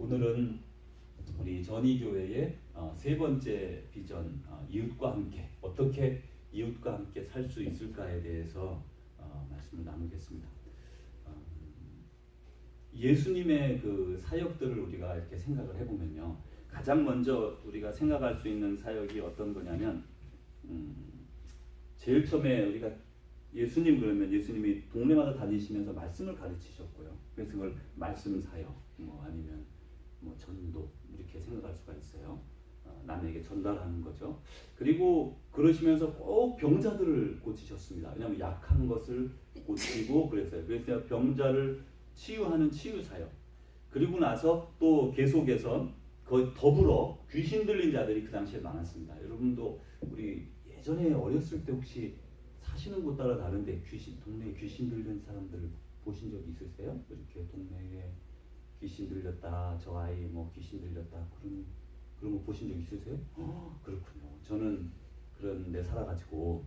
오늘은 우리 전이교회의 세 번째 비전, 이웃과 함께 어떻게 이웃과 함께 살 수 있을까에 대해서 말씀을 나누겠습니다. 예수님의 그 사역들을 우리가 이렇게 생각을 해보면요, 가장 먼저 우리가 생각할 수 있는 사역이 어떤 거냐면, 제일 처음에 우리가 예수님 그러면 예수님이 동네마다 다니시면서 말씀을 가르치셨고요. 그래서 그걸 말씀 사역, 아니면 전도 이렇게 생각할 수가 있어요. 남에게 전달하는 거죠. 그리고 그러시면서 꼭 병자들을 고치셨습니다. 왜냐하면 약한 것을 고치고 그랬어요. 그래서 병자를 치유하는 치유 사역. 그리고 나서 또 계속해서 그 더불어 귀신 들린 자들이 그 당시에 많았습니다. 여러분도 우리 예전에 어렸을 때 혹시 사시는 곳 따라 다른데 동네에 귀신 들린 사람들 보신 적 있으세요? 이렇게 동네에 귀신 들렸다, 저 아이 귀신 들렸다 그런 거 보신 적 있으세요? 그렇군요. 저는 그런 데 살아가지고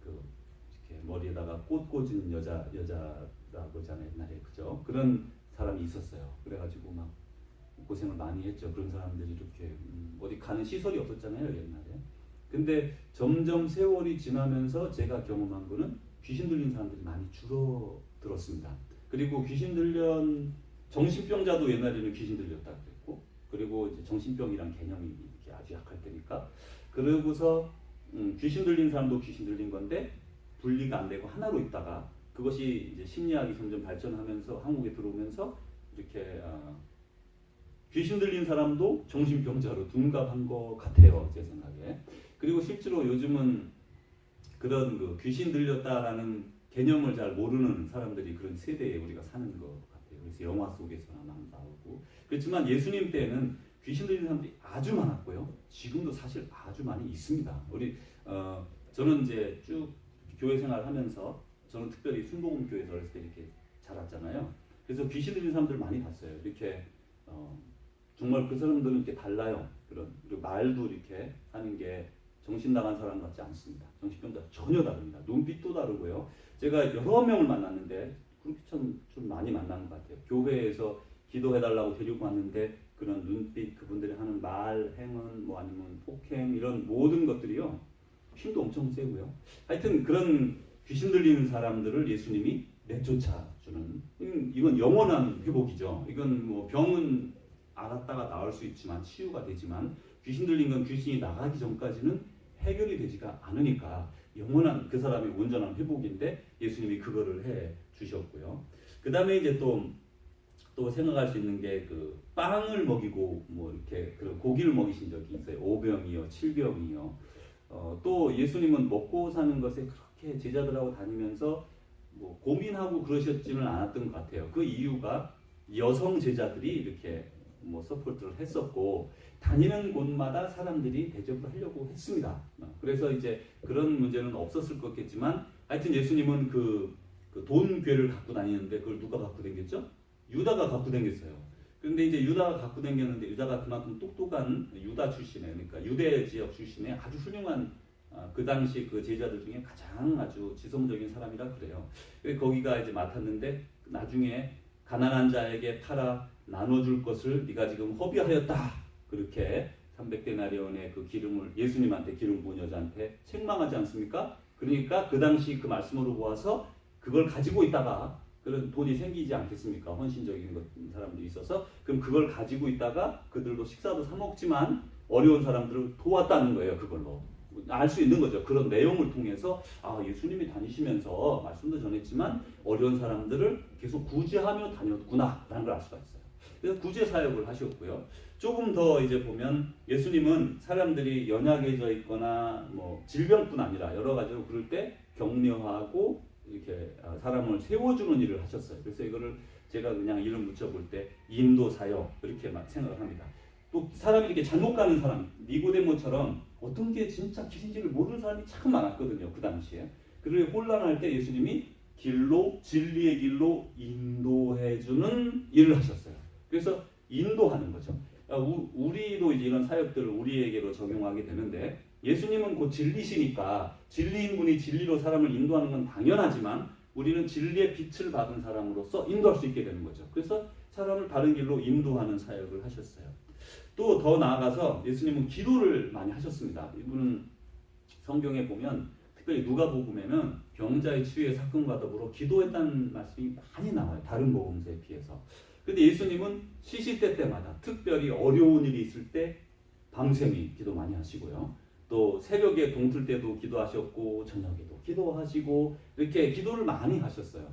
이렇게 머리에다가 꽃 꽂은 여자라고 하잖아요, 옛날에. 그죠? 그런 사람이 있었어요. 그래가지고 막 고생을 많이 했죠. 그런 사람들이 이렇게 어디 가는 시설이 없었잖아요, 옛날에. 근데 점점 세월이 지나면서 제가 경험한 거는 귀신 들린 사람들이 많이 줄어들었습니다. 그리고 귀신 들린 정신병자도 옛날에는 귀신 들렸다 그랬고, 그리고 이제 정신병이란 개념이 이렇게 아주 약할 때니까, 그러고서 귀신 들린 사람도 귀신 들린 건데 분리가 안 되고 하나로 있다가, 그것이 이제 심리학이 점점 발전하면서 한국에 들어오면서 이렇게 귀신 들린 사람도 정신병자로 둔갑한 것 같아요, 제 생각에. 그리고 실제로 요즘은 그런 그 귀신 들렸다라는 개념을 잘 모르는 사람들이 그런 세대에 우리가 사는 것 같아요. 그래서 영화 속에서나 나오고. 그렇지만 예수님 때는 귀신 들린 사람들이 아주 많았고요. 지금도 사실 아주 많이 있습니다. 우리 저는 이제 쭉 교회 생활을 하면서, 저는 특별히 순복음교회에서 어렸을 때 이렇게 자랐잖아요. 그래서 귀신 들린 사람들 많이 봤어요. 이렇게 정말 그 사람들은 이렇게 달라요. 그리고 말도 이렇게 하는 게 정신 나간 사람 같지 않습니다. 정신병자 전혀 다릅니다. 눈빛도 다르고요. 제가 여러 명을 만났는데 그렇게 좀 많이 만난 것 같아요. 교회에서 기도해달라고 데리고 왔는데 그런 눈빛, 그분들이 하는 말, 행운, 아니면 폭행, 이런 모든 것들이요, 힘도 엄청 세고요. 하여튼 그런 귀신 들리는 사람들을 예수님이 내쫓아주는, 이건 영원한 회복이죠. 이건 병은 알았다가 나을 수 있지만, 치유가 되지만, 귀신 들린 건 귀신이 나가기 전까지는 해결이 되지가 않으니까 영원한 그 사람의 온전한 회복인데, 예수님이 그거를 해 주셨고요. 그 다음에 이제 또 생각할 수 있는 게, 그 빵을 먹이고 이렇게 그런 고기를 먹이신 적이 있어요. 5병이요, 7병이요. 또 예수님은 먹고 사는 것에 그렇게 제자들하고 다니면서 고민하고 그러셨지는 않았던 것 같아요. 그 이유가 여성 제자들이 이렇게 서포트를 했었고, 다니는 곳마다 사람들이 대접을 하려고 했습니다. 그래서 이제 그런 문제는 없었을 거겠지만, 하여튼 예수님은 그 돈괴를 갖고 다니는데 그걸 누가 갖고 다녔죠? 유다가 갖고 다녔어요. 그런데 이제 유다가 갖고 다녔는데, 유다가 그만큼 똑똑한 유다 출신의, 그러니까 유대 지역 출신의 아주 훌륭한 그 당시 그 제자들 중에 가장 아주 지성적인 사람이라 그래요. 거기가 이제 맡았는데, 나중에 가난한 자에게 팔아 나눠줄 것을 네가 지금 허비하였다, 그렇게 300데나리온의 그 기름을 예수님한테 기름 부은 여자한테 책망하지 않습니까? 그러니까 그 당시 그 말씀으로 보아서 그걸 가지고 있다가 그런 돈이 생기지 않겠습니까? 헌신적인 사람들이 있어서. 그럼 그걸 가지고 있다가 그들도 식사도 사 먹지만 어려운 사람들을 도왔다는 거예요. 그걸로 알 수 있는 거죠. 그런 내용을 통해서 예수님이 다니시면서 말씀도 전했지만 어려운 사람들을 계속 구제하며 다녔구나라는 걸 알 수가 있어요. 그래서 구제 사역을 하셨고요. 조금 더 이제 보면 예수님은 사람들이 연약해져 있거나 질병뿐 아니라 여러 가지로 그럴 때 격려하고 이렇게 사람을 세워주는 일을 하셨어요. 그래서 이거를 제가 그냥 이름 붙여볼 때 인도 사역, 이렇게 생각을 합니다. 또 사람이 이렇게 잘못 가는 사람, 니고데모처럼 어떤 게 진짜 길인지를 모르는 사람이 참 많았거든요, 그 당시에. 그리고 혼란할 때 예수님이 진리의 길로 인도해주는 일을 하셨어요. 그래서 인도하는 거죠. 우리도 이제 이런 사역들을 우리에게로 적용하게 되는데, 예수님은 곧 진리시니까 진리인 분이 진리로 사람을 인도하는 건 당연하지만, 우리는 진리의 빛을 받은 사람으로서 인도할 수 있게 되는 거죠. 그래서 사람을 바른 길로 인도하는 사역을 하셨어요. 또 더 나아가서 예수님은 기도를 많이 하셨습니다. 이분은 성경에 보면 특별히 누가복음에는 병자의 치유의 사건과 더불어 기도했다는 말씀이 많이 나와요. 다른 복음서에 비해서. 근데 예수님은 시시때 때마다 특별히 어려운 일이 있을 때 밤샘이 기도 많이 하시고요. 또 새벽에 동틀 때도 기도하셨고 저녁에도 기도하시고 이렇게 기도를 많이 하셨어요.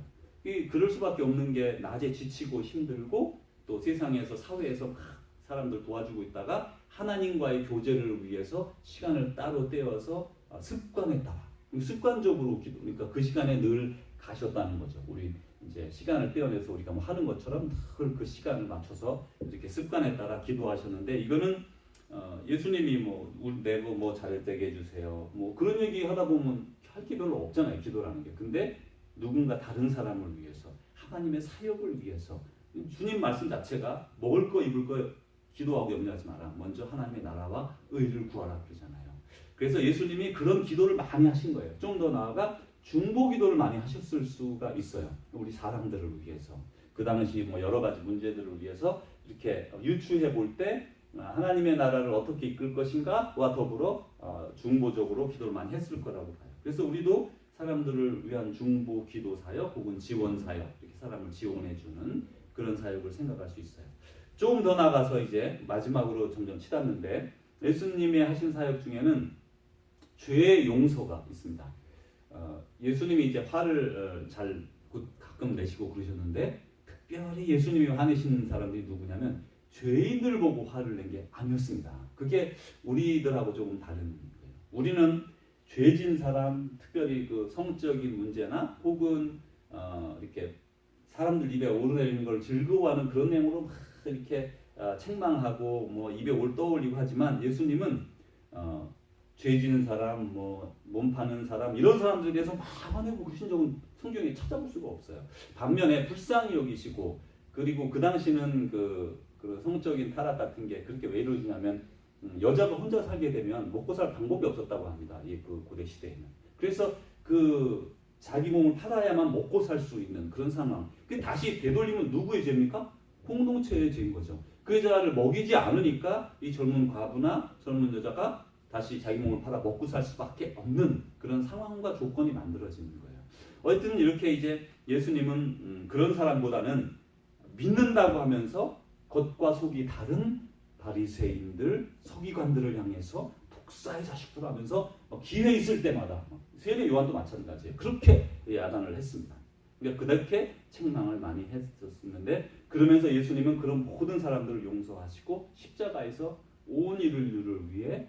그럴 수밖에 없는 게 낮에 지치고 힘들고 또 세상에서 사회에서 막 사람들 도와주고 있다가 하나님과의 교제를 위해서 시간을 따로 떼어서 습관에 따라 습관적으로 기도, 그러니까 그 시간에 늘 가셨다는 거죠. 우리 이제 시간을 떼어내서 우리가 뭐 하는 것처럼 늘 그 시간을 맞춰서 이렇게 습관에 따라 기도하셨는데 이거는 예수님이 뭐 내고 뭐 잘되게 해주세요. 뭐 그런 얘기 하다 보면 할 게 별로 없잖아요. 기도라는 게. 근데 누군가 다른 사람을 위해서 하나님의 사역을 위해서 주님 말씀 자체가 먹을 거 입을 거 기도하고 염려하지 마라. 먼저 하나님의 나라와 의를 구하라 그러잖아요. 그래서 예수님이 그런 기도를 많이 하신 거예요. 좀 더 나아가 중보 기도를 많이 하셨을 수가 있어요. 우리 사람들을 위해서. 그 당시 뭐 여러 가지 문제들을 위해서 이렇게 유추해 볼 때 하나님의 나라를 어떻게 이끌 것인가와 더불어 중보적으로 기도를 많이 했을 거라고 봐요. 그래서 우리도 사람들을 위한 중보 기도 사역 혹은 지원 사역, 이렇게 사람을 지원해 주는 그런 사역을 생각할 수 있어요. 조금 더 나가서 이제 마지막으로 점점 치닫는데 예수님이 하신 사역 중에는 죄의 용서가 있습니다. 예수님이 이제 화를 잘 가끔 내시고 그러셨는데 특별히 예수님이 화내신 사람들이 누구냐면 죄인들 보고 화를 낸 게 아니었습니다. 그게 우리들하고 조금 다른 거예요. 우리는 죄진 사람, 특별히 그 성적인 문제나 혹은 이렇게 사람들 입에 오르내리는 걸 즐거워하는 그런 내용으로 막 이렇게 책망하고 뭐 입에 올 떠올리고 하지만 예수님은 죄지는 사람, 뭐 몸 파는 사람 이런 사람들에 대해서 막 화내고 그러신 적은 성경에 찾아볼 수가 없어요. 반면에 불쌍히 여기시고 그리고 그 당시는 그 성적인 타락 같은 게 그렇게 왜 이러시냐면 여자가 혼자 살게 되면 먹고 살 방법이 없었다고 합니다. 그 고대 시대에는. 그래서 그 자기 몸을 팔아야만 먹고 살 수 있는 그런 상황. 그 다시 되돌리면 누구의 죄입니까? 공동체의 죄인 거죠. 그 여자를 먹이지 않으니까 이 젊은 과부나 젊은 여자가 다시 자기 몸을 팔아 먹고 살 수밖에 없는 그런 상황과 조건이 만들어지는 거예요. 어쨌든 이렇게 이제 예수님은 그런 사람보다는 믿는다고 하면서 겉과 속이 다른 바리새인들, 서기관들을 향해서 독사의 자식들 하면서 기회 있을 때마다 세례 요한도 마찬가지예요. 그렇게 야단을 했습니다. 그러니까 그렇게 책망을 많이 했었는데 그러면서 예수님은 그런 모든 사람들을 용서하시고 십자가에서 온 인류를 위해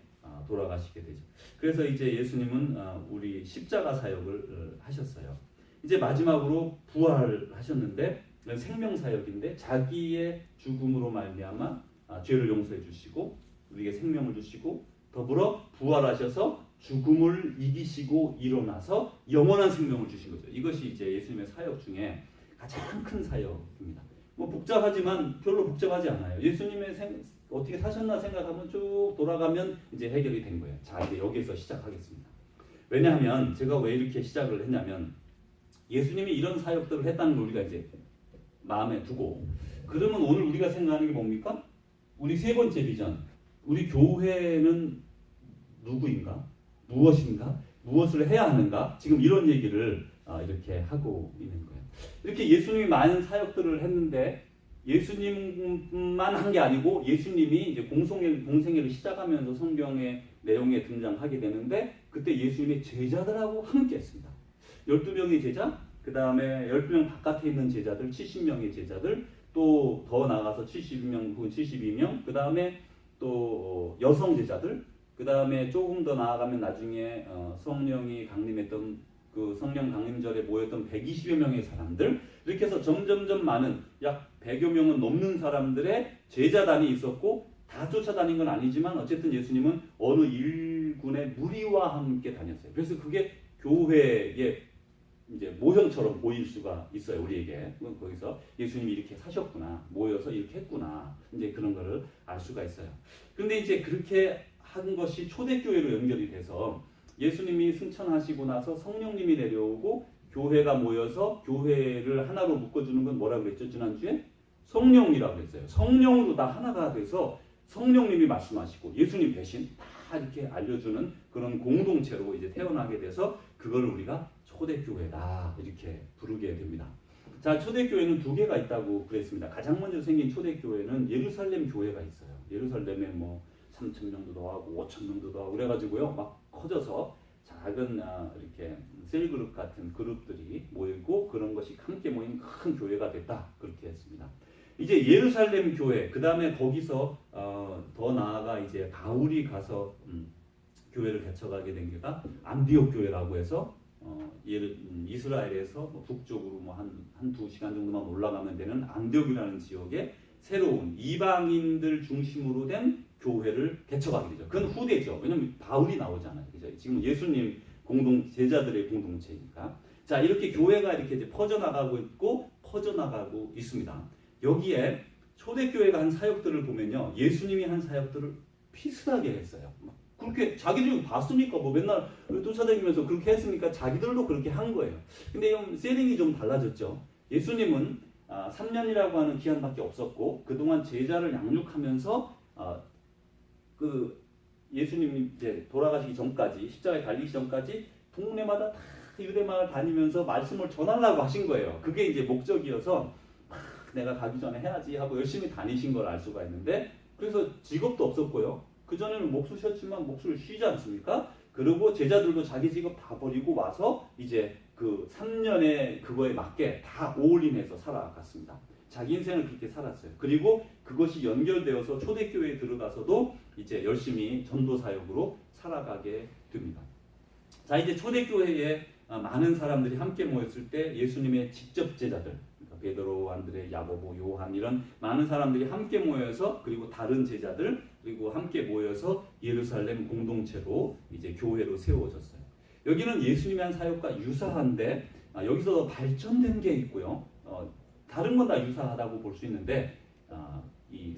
돌아가시게 되죠. 그래서 이제 예수님은 우리 십자가 사역을 하셨어요. 이제 마지막으로 부활하셨는데 생명 사역인데 자기의 죽음으로 말미암아 죄를 용서해 주시고 우리에게 생명을 주시고 더불어 부활하셔서 죽음을 이기시고 일어나서 영원한 생명을 주신 거죠. 이것이 이제 예수님의 사역 중에 가장 큰 사역입니다. 뭐 복잡하지만 별로 복잡하지 않아요. 예수님의 어떻게 사셨나 생각하면 쭉 돌아가면 이제 해결이 된 거예요. 자, 이제 여기서 시작하겠습니다. 왜냐하면 제가 왜 이렇게 시작을 했냐면 예수님이 이런 사역들을 했다는 걸 우리가 이제 마음에 두고 그러면 오늘 우리가 생각하는 게 뭡니까? 우리 세 번째 비전. 우리 교회는 누구인가? 무엇인가? 무엇을 해야 하는가? 지금 이런 얘기를 이렇게 하고 있는 거예요. 이렇게 예수님이 많은 사역들을 했는데 예수님만 한 게 아니고 예수님이 이제 공생애를 시작하면서 성경의 내용에 등장하게 되는데 그때 예수님의 제자들하고 함께 했습니다. 12명의 제자, 그 다음에 12명 바깥에 있는 제자들, 70명의 제자들, 또 더 나가서 70명 혹은 72명, 그 다음에 또 여성 제자들, 그 다음에 조금 더 나아가면 나중에 성령이 강림했던 그 성령 강림절에 모였던 120여 명의 사람들, 이렇게 해서 점점점 많은 약 100여 명은 넘는 사람들의 제자단이 있었고 다 쫓아다닌 건 아니지만 어쨌든 예수님은 어느 일군의 무리와 함께 다녔어요. 그래서 그게 교회의 이제 모형처럼 보일 수가 있어요. 우리에게 거기서 예수님이 이렇게 사셨구나, 모여서 이렇게 했구나, 이제 그런 거를 알 수가 있어요. 그런데 이제 그렇게 한 것이 초대교회로 연결이 돼서 예수님이 승천하시고 나서 성령님이 내려오고 교회가 모여서 교회를 하나로 묶어주는 건 뭐라고 그랬죠? 지난주에? 성령이라고 했어요. 성령으로 다 하나가 돼서 성령님이 말씀하시고 예수님 대신 다 이렇게 알려주는 그런 공동체로 이제 태어나게 돼서 그걸 우리가 초대교회다 이렇게 부르게 됩니다. 자, 초대교회는 두 개가 있다고 그랬습니다. 가장 먼저 생긴 초대교회는 예루살렘 교회가 있어요. 예루살렘에 뭐 3,000명도 더하고 5,000명도 더하고 그래가지고요 막 커져서 작은 이렇게 셀그룹 같은 그룹들이 모이고 그런 것이 함께 모인 큰 교회가 됐다 그렇게 했습니다. 이제 예루살렘 교회 그 다음에 거기서 더 나아가 이제 바울이 가서 교회를 개척하게 된 게가 안디옥 교회라고 해서 이스라엘에서 뭐 북쪽으로 뭐 한 2시간 정도만 올라가면 되는 안디옥이라는 지역에 새로운 이방인들 중심으로 된 교회를 개척하게 되죠. 그건 후대죠. 왜냐면 바울이 나오잖아요. 그죠? 지금 예수님 제자들의 공동체니까. 자, 이렇게 교회가 이렇게 이제 퍼져나가고 있고 퍼져나가고 있습니다. 여기에 초대교회가 한 사역들을 보면요. 예수님이 한 사역들을 비슷하게 했어요. 그렇게 자기들이 봤으니까 뭐 맨날 쫓아다니면서 그렇게 했으니까 자기들도 그렇게 한 거예요. 근데 이 세링이 좀 달라졌죠. 예수님은 3년이라고 하는 기한밖에 없었고 그동안 제자를 양육하면서 그 예수님이 이제 돌아가시기 전까지 십자가에 달리기 전까지 동네마다 다 유대마을 다니면서 말씀을 전하려고 하신 거예요. 그게 이제 목적이어서 내가 가기 전에 해야지 하고 열심히 다니신 걸 알 수가 있는데 그래서 직업도 없었고요. 그전에는 목수 쉬었지만 목수를 쉬지 않습니까? 그리고 제자들도 자기 직업 다 버리고 와서 이제 그 3년의 그거에 맞게 다 올인해서 살아갔습니다. 자기 인생을 그렇게 살았어요. 그리고 그것이 연결되어서 초대교회에 들어가서도 이제 열심히 전도 사역으로 살아가게 됩니다. 자, 이제 초대교회에 많은 사람들이 함께 모였을 때 예수님의 직접 제자들, 그러니까 베드로, 안드레, 야고보, 요한 이런 많은 사람들이 함께 모여서 그리고 다른 제자들 그리고 함께 모여서 예루살렘 공동체로 이제 교회로 세워졌어요. 여기는 예수님이 한 사역과 유사한데 여기서 발전된 게 있고요. 다른 건 다 유사하다고 볼 수 있는데 이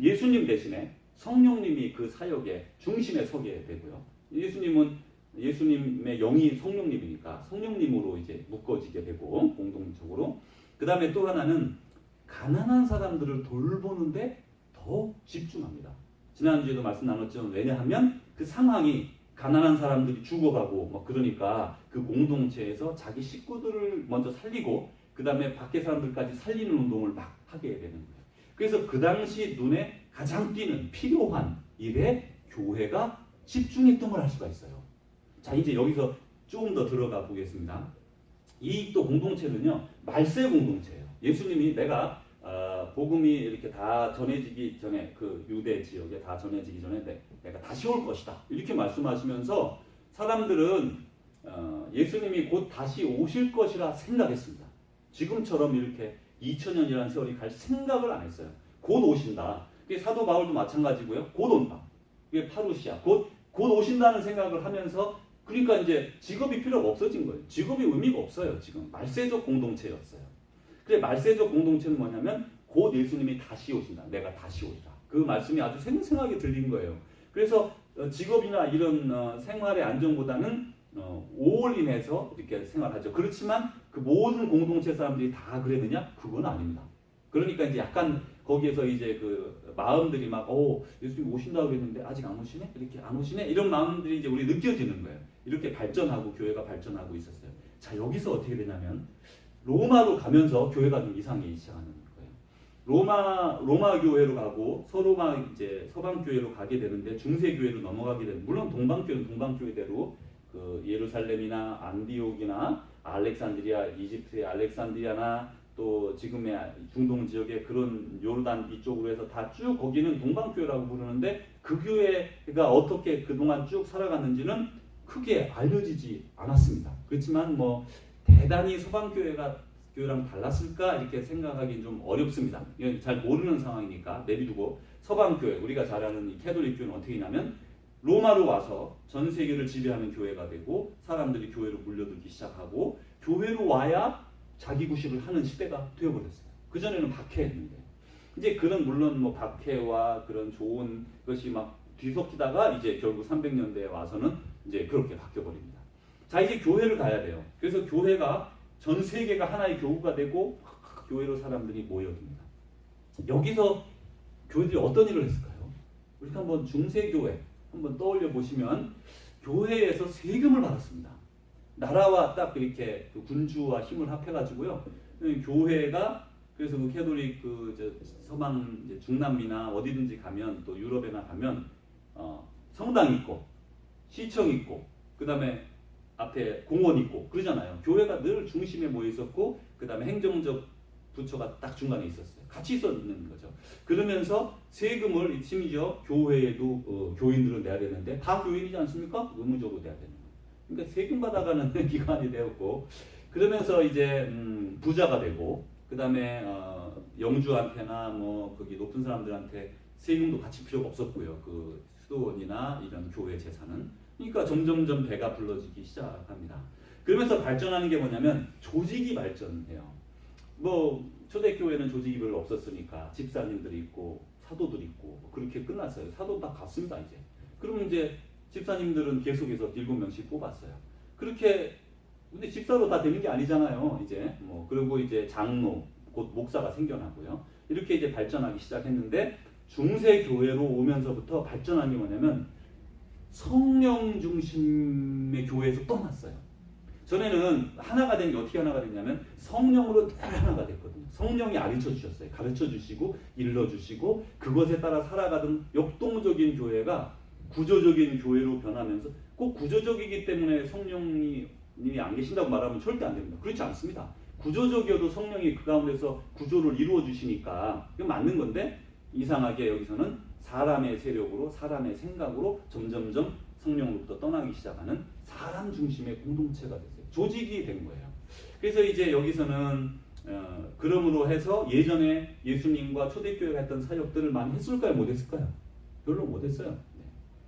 예수님 대신에 성령님이 그 사역의 중심에 서게 되고요. 예수님의 영이 성령님이니까 성령님으로 이제 묶어지게 되고 공동적으로. 그 다음에 또 하나는 가난한 사람들을 돌보는데 더 집중합니다. 지난주에도 말씀 나눴죠. 왜냐하면 그 상황이 가난한 사람들이 죽어가고 막 그러니까 그 공동체에서 자기 식구들을 먼저 살리고 그 다음에 밖에 사람들까지 살리는 운동을 막 하게 되는 거예요. 그래서 그 당시 눈에 가장 띄는 필요한 일에 교회가 집중했던 걸 알 수가 있어요. 자, 이제 여기서 조금 더 들어가 보겠습니다. 이 또 공동체는요, 말세 공동체예요. 예수님이 내가 복음이 이렇게 다 전해지기 전에 그 유대 지역에 다 전해지기 전에 내가 다시 올 것이다. 이렇게 말씀하시면서 사람들은 예수님이 곧 다시 오실 것이라 생각했습니다. 지금처럼 이렇게 2000년이라는 세월이 갈 생각을 안 했어요. 곧 오신다. 사도 바울도 마찬가지고요. 곧 온다. 이게 파루시아. 곧 오신다는 생각을 하면서 그러니까 이제 직업이 필요가 없어진 거예요. 직업이 의미가 없어요. 지금 말세적 공동체였어요. 그래 말세적 공동체는 뭐냐면 곧 예수님이 다시 오신다. 내가 다시 오리라. 그 말씀이 아주 생생하게 들린 거예요. 그래서 직업이나 이런 생활의 안정보다는 올인해서 이렇게 생활하죠. 그렇지만 그 모든 공동체 사람들이 다 그랬느냐? 그건 아닙니다. 그러니까 이제 약간 거기에서 이제 그 마음들이 막 예수님 오신다고 그랬는데 아직 안 오시네? 이렇게 안 오시네? 이런 마음들이 이제 우리 느껴지는 거예요. 이렇게 발전하고 교회가 발전하고 있었어요. 자, 여기서 어떻게 되냐면 로마로 가면서 교회가 좀 이상해지기 시작하는 거예요. 로마 교회로 가고 서방 교회로 가게 되는데 중세 교회로 넘어가게 되는 물론 동방 교회대로 그 예루살렘이나 안디옥이나 알렉산드리아 이집트의 알렉산드리아나 또 지금의 중동 지역의 그런 요르단 이쪽으로 해서 다 쭉 거기는 동방교회라고 부르는데 그 교회가 어떻게 그동안 쭉 살아갔는지는 크게 알려지지 않았습니다. 그렇지만 뭐 대단히 서방교회랑 달랐을까 이렇게 생각하기 좀 어렵습니다. 잘 모르는 상황이니까 내비두고 서방교회 우리가 잘 아는 이 캐톨릭 교회는 어떻게 되냐면 로마로 와서 전 세계를 지배하는 교회가 되고 사람들이 교회로 물려들기 시작하고 교회로 와야 자기 구실을 하는 시대가 되어버렸어요. 그전에는 박해했는데 이제 그런 물론 뭐 박해와 그런 좋은 것이 막 뒤섞이다가 이제 결국 300년대에 와서는 이제 그렇게 바뀌어버립니다. 자, 이제 교회를 가야 돼요. 그래서 교회가 전 세계가 하나의 교구가 되고 교회로 사람들이 모여듭니다. 여기서 교회들이 어떤 일을 했을까요? 우리가 한번 중세교회 한번 떠올려 보시면 교회에서 세금을 받았습니다. 나라와 딱 이렇게 그 군주와 힘을 합해가지고요. 교회가 그래서 그 캐톨릭 서방 이제 중남미나 어디든지 가면 또 유럽에나 가면 성당 있고 시청 있고 그 다음에 앞에 공원 있고 그러잖아요. 교회가 늘 중심에 모여 있었고 그 다음에 행정적 부처가 딱 중간에 있었어요. 같이 있었는 거죠. 그러면서 세금을 심지어 교회에도 교인들은 내야 되는데 다 교인이지 않습니까? 의무적으로 내야 되는 거예요. 그러니까 세금 받아가는 기관이 되었고 그러면서 이제 부자가 되고 그 다음에 영주한테나 뭐 거기 높은 사람들한테 세금도 같이 필요가 없었고요. 그 수도원이나 이런 교회 재산은 그러니까 점점점 배가 불러지기 시작합니다. 그러면서 발전하는 게 뭐냐면 조직이 발전해요. 뭐 초대교회는 조직이 별로 없었으니까 집사님들이 있고 사도들이 있고 뭐 그렇게 끝났어요. 사도 다 갔습니다 이제. 그러면 이제 집사님들은 계속해서 7명씩 뽑았어요. 그렇게 근데 집사로 다 되는 게 아니잖아요. 이제 뭐 그리고 이제 장로 곧 목사가 생겨나고요. 이렇게 이제 발전하기 시작했는데 중세 교회로 오면서부터 발전한 게 뭐냐면 성령 중심의 교회에서 떠났어요. 전에는 하나가 된 게 어떻게 하나가 됐냐면 성령으로 늘 하나가 됐거든요. 성령이 가르쳐 주셨어요. 가르쳐 주시고 일러 주시고 그것에 따라 살아가던 역동적인 교회가 구조적인 교회로 변하면서 꼭 구조적이기 때문에 성령님이 안 계신다고 말하면 절대 안 됩니다. 그렇지 않습니다. 구조적이어도 성령이 그 가운데서 구조를 이루어 주시니까 이건 맞는 건데 이상하게 여기서는 사람의 세력으로 사람의 생각으로 점점점 성령으로부터 떠나기 시작하는 사람 중심의 공동체가 됐어요. 조직이 된 거예요. 그래서 이제 여기서는 그러므로 해서 예전에 예수님과 초대교회가 했던 사역들을 많이 했을까요? 못했을까요? 별로 못했어요.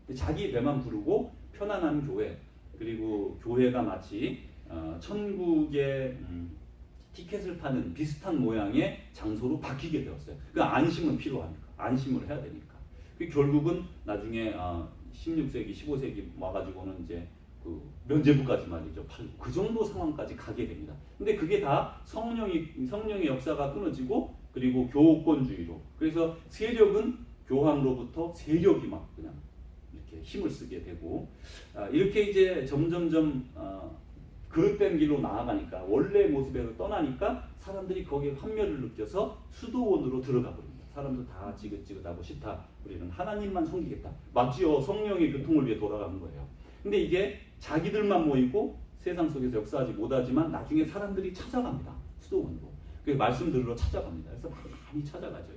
네. 자기 배만 부르고 편안한 교회 그리고 교회가 마치 천국의 티켓을 파는 비슷한 모양의 장소로 바뀌게 되었어요. 그 안심은 필요하니까 안심을 해야 되니까. 그 결국은 나중에 16세기, 15세기 와가지고는 이제 그 면죄부까지 말이죠. 그 정도 상황까지 가게 됩니다. 근데 그게 다 성령의 역사가 끊어지고 그리고 교권주의로. 그래서 세력은 교황으로부터 세력이 막 그냥 이렇게 힘을 쓰게 되고 이렇게 이제 점점점 그릇된 길로 나아가니까 원래 모습에서 떠나니까 사람들이 거기에 환멸을 느껴서 수도원으로 들어가 버립니다. 사람들 다 지긋지긋하고 싫다. 우리는 하나님만 섬기겠다. 맞지요. 성령의 교통을 위해 돌아가는 거예요. 근데 이게 자기들만 모이고 세상 속에서 역사하지 못하지만 나중에 사람들이 찾아갑니다. 수도원으로. 그 말씀 들으러 찾아갑니다. 그래서 많이 찾아가죠.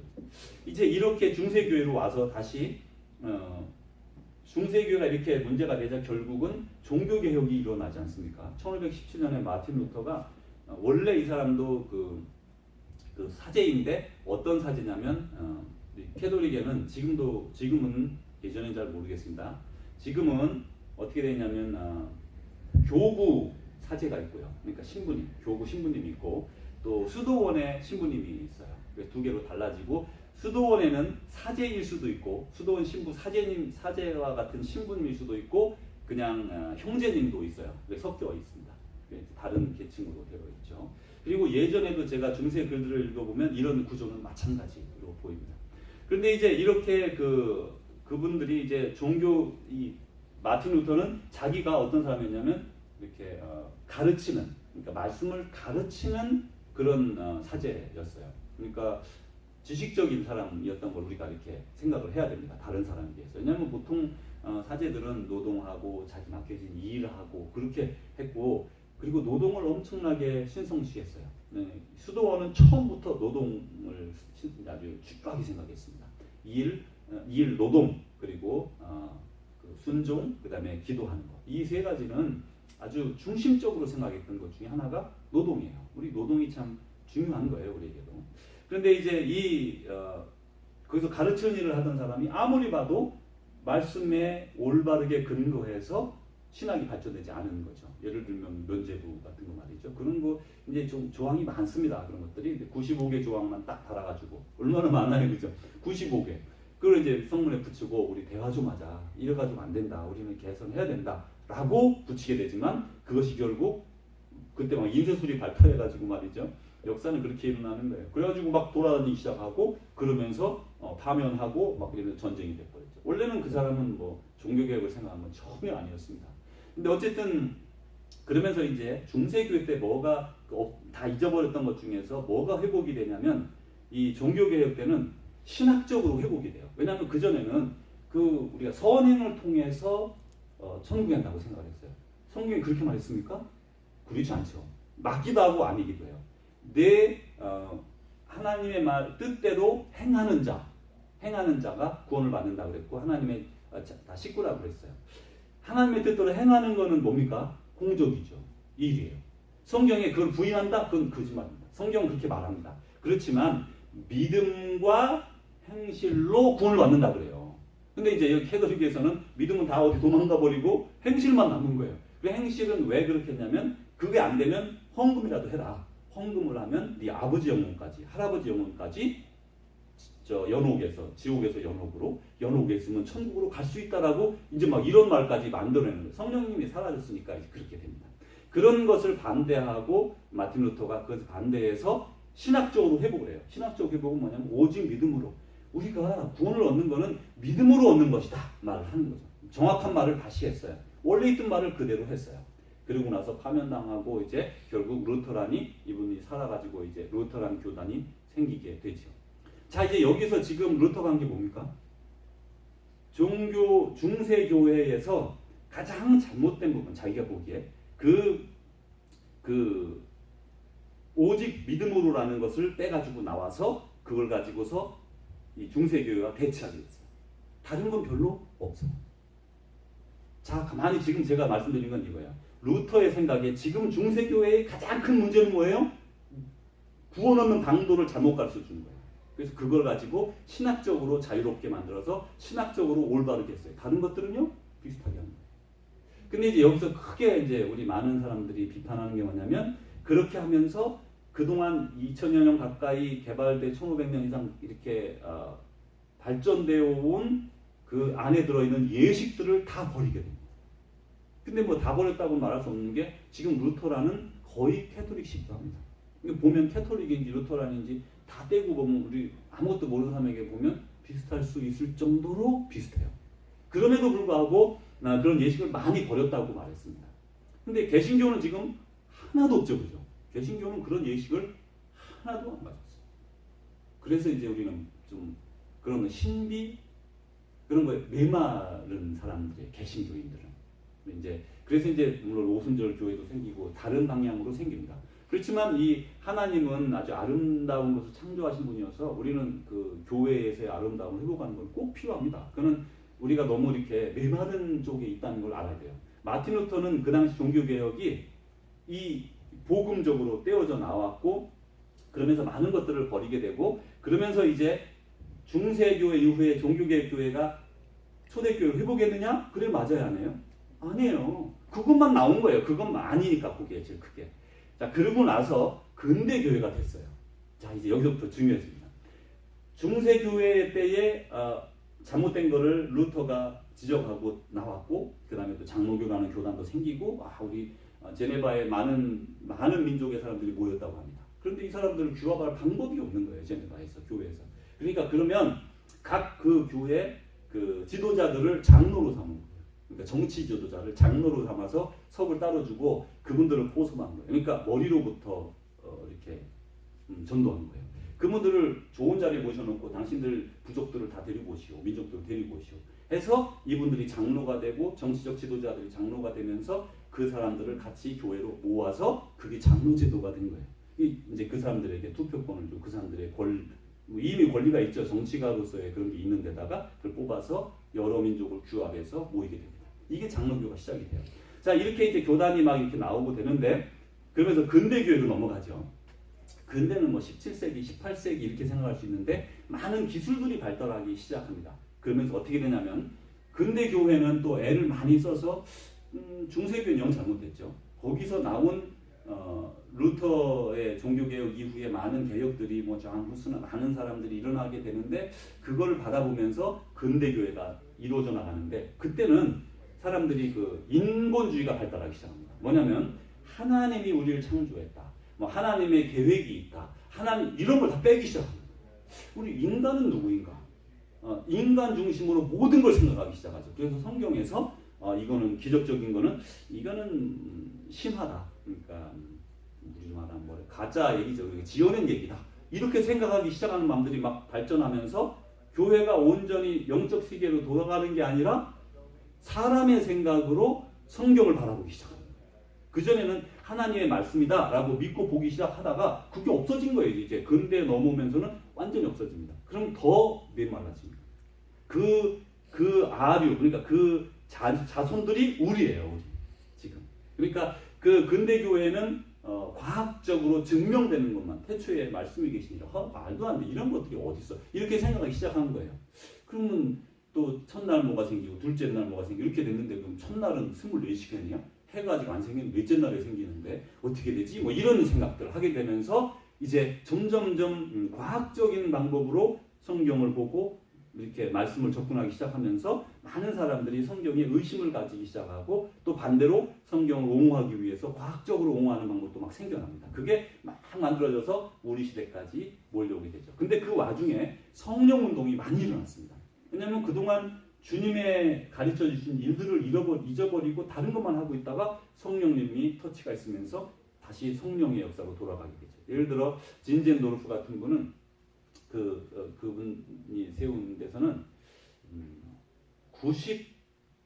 이제 이렇게 중세교회로 와서 다시 중세교회가 이렇게 문제가 되자 결국은 종교개혁이 일어나지 않습니까? 1517년에 마틴 루터가 원래 이 사람도 그 사제인데 어떤 사제냐면 캐톨릭에는 지금은 예전엔 잘 모르겠습니다. 지금은 어떻게 되냐면 교구 사제가 있고요. 그러니까 신부님, 교구 신부님이 있고 또 수도원에 신부님이 있어요. 그래서 두 개로 달라지고 수도원에는 사제일 수도 있고 수도원 신부 사제와 같은 신부님일 수도 있고 그냥 형제님도 있어요. 섞여 있습니다. 다른 계층으로 되어 있죠. 그리고 예전에도 제가 중세 글들을 읽어보면 이런 구조는 마찬가지로 보입니다. 그런데 이제 이렇게 그분들이 이제 이 마틴 루터는 자기가 어떤 사람이었냐면 이렇게 가르치는 그러니까 말씀을 가르치는 그런 사제였어요. 그러니까 지식적인 사람이었던 걸 우리가 이렇게 생각을 해야 됩니다. 다른 사람에 비해서. 왜냐하면 보통 사제들은 노동하고 자기 맡겨진 일을 하고 그렇게 했고 그리고 노동을 엄청나게 신성시했어요. 네, 수도원은 처음부터 노동을 아주 중요하게 생각했습니다. 일, 노동 그리고 순종, 그 다음에 기도하는 것. 이 세 가지는 아주 중심적으로 생각했던 것 중에 하나가 노동이에요. 우리 노동이 참 중요한 거예요, 우리에게도. 그런데 이제 거기서 가르치는 일을 하던 사람이 아무리 봐도 말씀에 올바르게 근거해서 신학이 발전되지 않은 거죠. 예를 들면 면죄부 같은 거 말이죠. 그런 거 이제 좀 조항이 많습니다. 그런 것들이 95개 조항만 딱 달아가지고 얼마나 많아요, 그죠? 95개. 그걸 이제 성문에 붙이고 우리 대화 좀 하자. 이래가지고 안 된다. 우리는 개선해야 된다. 라고 붙이게 되지만 그것이 결국 그때 막 인쇄술이 발달해가지고 말이죠. 역사는 그렇게 일어나는 거예요. 그래가지고 막 돌아다니기 시작하고 그러면서 파면하고 막 이런 전쟁이 돼버렸죠. 원래는 그 사람은 뭐 종교개혁을 생각한 건 전혀 아니었습니다. 근데 어쨌든 그러면서 이제 중세교회 때 뭐가 다 잊어버렸던 것 중에서 뭐가 회복이 되냐면 이 종교개혁 때는 신학적으로 회복이 돼요. 왜냐하면 그 전에는 그 우리가 선행을 통해서 천국에 간다고 생각을 했어요. 성경이 그렇게 말했습니까? 그렇지 않죠. 맞기도 하고 아니기도 해요. 내 하나님의 말 뜻대로 행하는 자가 구원을 받는다 그랬고 하나님의 다 식구라고 그랬어요. 하나님의 뜻대로 행하는 거는 뭡니까? 공적이죠. 일이에요. 성경에 그걸 부인한다? 그건 거짓말입니다. 성경은 그렇게 말합니다. 그렇지만 믿음과 행실로 구원을 받는다 그래요. 근데 이제 여기 캐톨릭에서는 믿음은 다 어디 도망가 버리고 행실만 남은 거예요. 그 행실은 왜 그렇게 했냐면 그게 안 되면 헌금이라도 해라. 헌금을 하면 네 아버지 영혼까지 할아버지 영혼까지 연옥에서 지옥에서 연옥에 있으면 천국으로 갈 수 있다라고 이제 막 이런 말까지 만들어내는 거예요. 성령님이 사라졌으니까 이제 그렇게 됩니다. 그런 것을 반대하고 마틴 루터가 그것을 반대해서 신학적으로 회복을 해요. 신학적 회복은 뭐냐면 오직 믿음으로 우리가 구원을 얻는 것은 믿음으로 얻는 것이다 말을 하는 거죠. 정확한 말을 다시 했어요. 원래 있던 말을 그대로 했어요. 그리고 나서 파면당하고 이제 결국 루터란이 이분이 살아가지고 이제 루터란 교단이 생기게 되죠. 자 이제 여기서 지금 루터가 한 게 뭡니까? 중세교회에서 가장 잘못된 부분 자기가 보기에 오직 믿음으로라는 것을 빼가지고 나와서 그걸 가지고서 이 중세교회와 대치하게 됐어요. 다른 건 별로 없어요. 자 가만히 지금 제가 말씀드린 건 이거예요. 루터의 생각에 지금 중세교회의 가장 큰 문제는 뭐예요? 구원 얻는 방도를 잘못 가르쳐 준 거예요. 그래서 그걸 가지고 신학적으로 자유롭게 만들어서 신학적으로 올바르게 했어요. 다른 것들은요 비슷하게 합니다. 근데 이제 여기서 크게 이제 우리 많은 사람들이 비판하는 게 뭐냐면 그렇게 하면서 그동안 2000여 년 가까이 개발돼 1500년 이상 이렇게 발전되어 온 그 안에 들어있는 예식들을 다 버리게 됩니다. 근데 뭐 다 버렸다고 말할 수 없는 게 지금 루터란은 거의 캐톨릭식도 합니다. 보면 캐톨릭인지 루터란인지 다 떼고 보면 우리 아무것도 모르는 사람에게 보면 비슷할 수 있을 정도로 비슷해요. 그럼에도 불구하고 그런 예식을 많이 버렸다고 말했습니다. 근데 개신교는 지금 하나도 없죠, 그죠? 개신교는 그런 예식을 하나도 안 가졌어요. 그래서 이제 우리는 좀 그런 신비 그런 거에 메마른 사람들의 개신교인들은 그래서 이제 물론 오순절 교회도 생기고 다른 방향으로 생깁니다. 그렇지만 이 하나님은 아주 아름다운 것을 창조하신 분이어서 우리는 그 교회에서의 아름다움을 회복하는 건 꼭 필요합니다. 그는 우리가 너무 이렇게 메마른 쪽에 있다는 걸 알아야 돼요. 마틴 루터는 그 당시 종교개혁이 이 복음적으로 떼어져 나왔고 그러면서 많은 것들을 버리게 되고 그러면서 이제 중세교회 이후에 종교개혁 교회가 초대교회를 회복했느냐? 그래 맞아요 안 해요? 아니에요. 그것만 나온 거예요. 그것만 아니니까 그게 제일 크게. 자 그러고 나서 근대교회가 됐어요. 자 이제 여기서부터 중요해집니다. 중세교회 때에 잘못된 거를 루터가 지적하고 나왔고 그 다음에 또 장로교라는 교단도 생기고 우리 제네바에 많은 민족의 사람들이 모였다고 합니다. 그런데 이 사람들을 규합할 방법이 없는 거예요. 제네바에서 교회에서. 그러니까 그러면 각 그 교회 그 지도자들을 장로로 삼은 거예요. 그러니까 정치 지도자를 장로로 삼아서 석을 따로주고 그분들을 포섭한 거예요. 그러니까 머리로부터 이렇게 전도한 거예요. 그분들을 좋은 자리에 모셔놓고 당신들 부족들을 다 데리고 오시오, 민족들을 데리고 오시오 해서 이분들이 장로가 되고 정치적 지도자들이 장로가 되면서 그 사람들을 같이 교회로 모아서 그게 장로제도가 된 거예요. 이제 그 사람들에게 투표권을 주고 그 사람들의 이미 권리가 있죠. 정치가로서의 그런 게 있는 데다가 그걸 뽑아서 여러 민족을 규합해서 모이게 됩니다. 이게 장로교가 시작이 돼요. 자 이렇게 이제 교단이 막 이렇게 나오고 되는데 그러면서 근대교회로 넘어가죠. 근대는 뭐 17세기, 18세기 이렇게 생각할 수 있는데 많은 기술들이 발달하기 시작합니다. 그러면서 어떻게 되냐면 근대교회는 또 애를 많이 써서 중세교회는 영 잘못됐죠. 거기서 나온 루터의 종교개혁 이후에 많은 개혁들이 뭐 존 후스나 많은 사람들이 일어나게 되는데 그걸 받아보면서 근대교회가 이루어져 나가는데 그때는 사람들이 그 인본주의가 발달하기 시작합니다. 뭐냐면 하나님이 우리를 창조했다. 뭐 하나님의 계획이 있다. 하나님 이런 걸 다 빼기 시작합니다. 우리 인간은 누구인가? 인간 중심으로 모든 걸 생각하기 시작하죠. 그래서 성경에서 이거는 기적적인 거는 이거는 심하다. 그러니까 우리 좀 말하면 뭐래 가짜 얘기죠. 지어낸 얘기다. 이렇게 생각하기 시작하는 마음들이 막 발전하면서 교회가 온전히 영적 세계로 돌아가는 게 아니라 사람의 생각으로 성경을 바라보기 시작합니다. 그전에는 하나님의 말씀이다라고 믿고 보기 시작하다가 그게 없어진 거예요. 이제 근대에 넘어오면서는 완전히 없어집니다. 그럼 더 메말라집니다. 그 아류, 그러니까 그 자손들이 우리예요. 우리. 지금. 그러니까 그 근대 교회는 과학적으로 증명되는 것만 태초에 말씀이 계시니라 말도 안 돼. 이런 것들이 어디 있어? 이렇게 생각하기 시작하는 거예요. 그러면 또 첫날 뭐가 생기고 둘째 날 뭐가 생기고 이렇게 됐는데 그럼 첫날은 24시간이야? 해가 아직 안 생긴 넷째 날에 생기는데 어떻게 되지? 뭐 이런 생각들을 하게 되면서 이제 점점점 과학적인 방법으로 성경을 보고 이렇게 말씀을 접근하기 시작하면서 많은 사람들이 성경에 의심을 가지기 시작하고 또 반대로 성경을 옹호하기 위해서 과학적으로 옹호하는 방법도 막 생겨납니다. 그게 막 만들어져서 우리 시대까지 몰려오게 되죠. 근데 그 와중에 성령 운동이 많이 일어났습니다. 왜냐하면 그동안 주님의 가르쳐 주신 일들을 잊어버리고 다른 것만 하고 있다가 성령님이 터치가 있으면서 다시 성령의 역사로 돌아가게 되죠. 예를 들어 진젠도르프 같은 분은 그분이 세운 데서는 90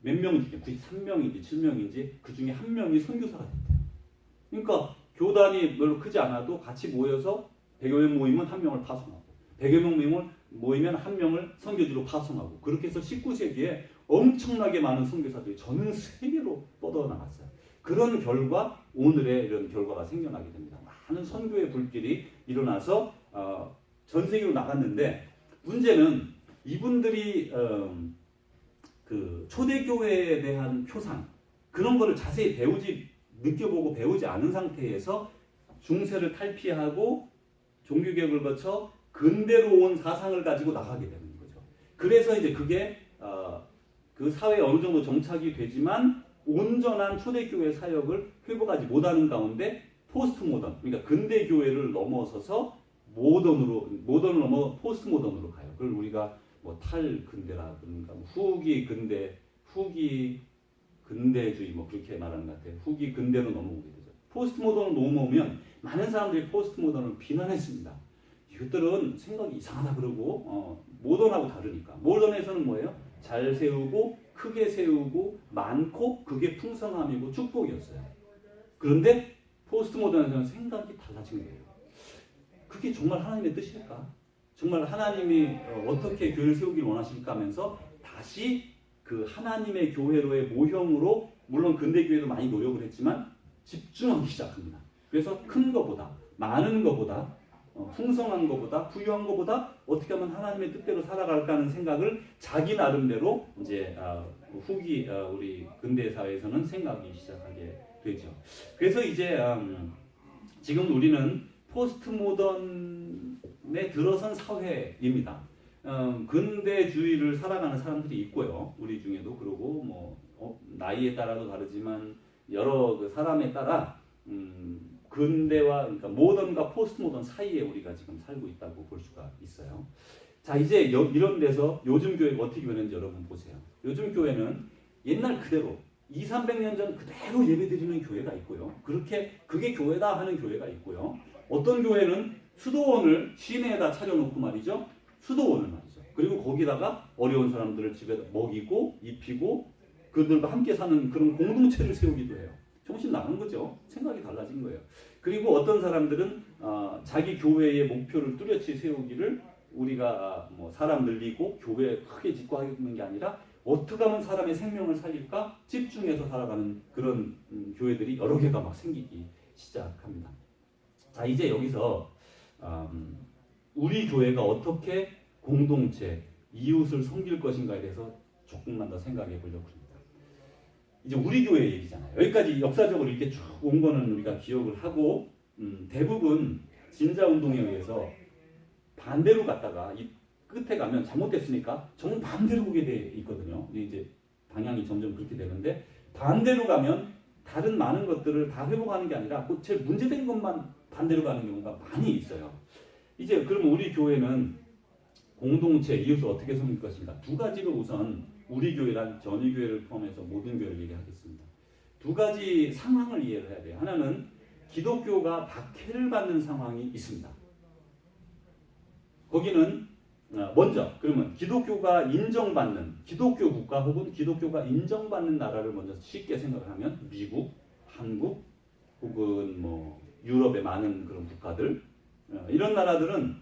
몇 명 중에 93명인지 7명인지 그 중에 한 명이 선교사가 됐대요. 그러니까 교단이 별로 크지 않아도 같이 모여서 100여 명 모이면 한 명을 파송하고 100여 명 모이면 한 명을 선교지로 파송하고 그렇게 해서 19세기에 엄청나게 많은 선교사들이 전 세계로 뻗어나갔어요. 그런 결과 오늘의 이런 결과가 생겨나게 됩니다. 많은 선교의 불길이 일어나서 전 세계로 나갔는데 문제는 이분들이 그 초대교회에 대한 표상 그런 거를 자세히 느껴보고 배우지 않은 상태에서 중세를 탈피하고 종교개혁을 거쳐 근대로 온 사상을 가지고 나가게 되는 거죠. 그래서 이제 그게 그 사회에 어느 정도 정착이 되지만 온전한 초대교회 사역을 회복하지 못하는 가운데 포스트 모던, 그러니까 근대 교회를 넘어서서 모던을 넘어 포스트 모던으로 가요. 그걸 우리가 뭐 탈근대라 그러니까 후기 근대주의 뭐 그렇게 말하는 것 같아요. 후기 근대로 넘어오게 되죠. 포스트 모던으로 넘어오면 많은 사람들이 포스트 모던을 비난했습니다. 이것들은 생각이 이상하다 그러고 모던하고 다르니까. 모던에서는 뭐예요? 잘 세우고 크게 세우고 많고 그게 풍성함이고 축복이었어요. 그런데 포스트 모던에서는 생각이 달라진 거예요. 그게 정말 하나님의 뜻일까? 정말 하나님이 어떻게 교회를 세우길 원하실까 하면서 다시 그 하나님의 교회로의 모형으로 물론 근대 교회도 많이 노력을 했지만 집중하기 시작합니다. 그래서 큰 것보다 많은 것보다 풍성한 것보다 부유한 것보다 어떻게 하면 하나님의 뜻대로 살아갈까 하는 생각을 자기 나름대로 이제 우리 근대 사회에서는 생각이 시작하게 되죠. 그래서 이제 지금 우리는 포스트 모던에 들어선 사회입니다. 근대주의를 살아가는 사람들이 있고요. 우리 중에도 그러고 뭐 나이에 따라도 다르지만 여러 그 사람에 따라 근대와 그러니까 모던과 포스트 모던 사이에 우리가 지금 살고 있다고 볼 수가 있어요. 자 이제 이런 데서 요즘 교회가 어떻게 변했는지 여러분 보세요. 요즘 교회는 옛날 그대로 200~300년 전 그대로 예배드리는 교회가 있고요. 그게 교회다 하는 교회가 있고요. 어떤 교회는 수도원을 시내에다 차려놓고 말이죠. 수도원을 말이죠. 그리고 거기다가 어려운 사람들을 집에 먹이고 입히고 그들과 함께 사는 그런 공동체를 세우기도 해요. 정신 나간 거죠. 생각이 달라진 거예요. 그리고 어떤 사람들은 자기 교회의 목표를 뚜렷이 세우기를 우리가 뭐 사람 늘리고 교회 크게 짓고 하는 게 아니라 어떻게 하면 사람의 생명을 살릴까 집중해서 살아가는 그런 교회들이 여러 개가 막 생기기 시작합니다. 자 이제 여기서 우리 교회가 어떻게 공동체, 이웃을 섬길 것인가에 대해서 조금만 더 생각해 보려고 합니다. 이제 우리 교회 얘기잖아요. 여기까지 역사적으로 이렇게 쭉 온 거는 우리가 기억을 하고 대부분 진자운동에 의해서 반대로 갔다가 이 끝에 가면 잘못됐으니까 정반대로 오게 돼 있거든요. 이제 방향이 점점 그렇게 되는데 반대로 가면 다른 많은 것들을 다 회복하는 게 아니라 그 제일 문제된 것만 반대로 가는 경우가 많이 있어요. 이제 그러면 우리 교회는 공동체, 이웃을 어떻게 섬길 것인가? 두 가지로 우선 우리 교회란 전위교회를 포함해서 모든 교회를 얘기하겠습니다. 두 가지 상황을 이해를 해야 돼요. 하나는 기독교가 박해를 받는 상황이 있습니다. 거기는 먼저 그러면 기독교가 인정받는 기독교 국가 혹은 기독교가 인정받는 나라를 먼저 쉽게 생각을 하면 미국, 한국 혹은 뭐 유럽의 많은 그런 국가들 이런 나라들은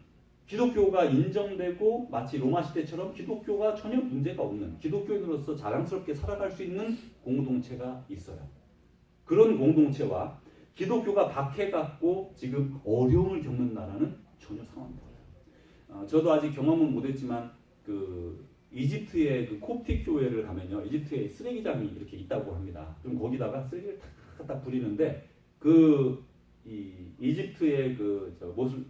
기독교가 인정되고 마치 로마 시대처럼 기독교가 전혀 문제가 없는 기독교인으로서 자랑스럽게 살아갈 수 있는 공동체가 있어요. 그런 공동체와 기독교가 박해받고 지금 어려움을 겪는 나라는 전혀 상황이 달라요. 저도 아직 경험은 못했지만 그 이집트의 그 콥틱 교회를 가면요, 이집트에 쓰레기장이 이렇게 있다고 합니다. 그럼 거기다가 쓰레기를 탁 갖다 부리는데 이 이집트의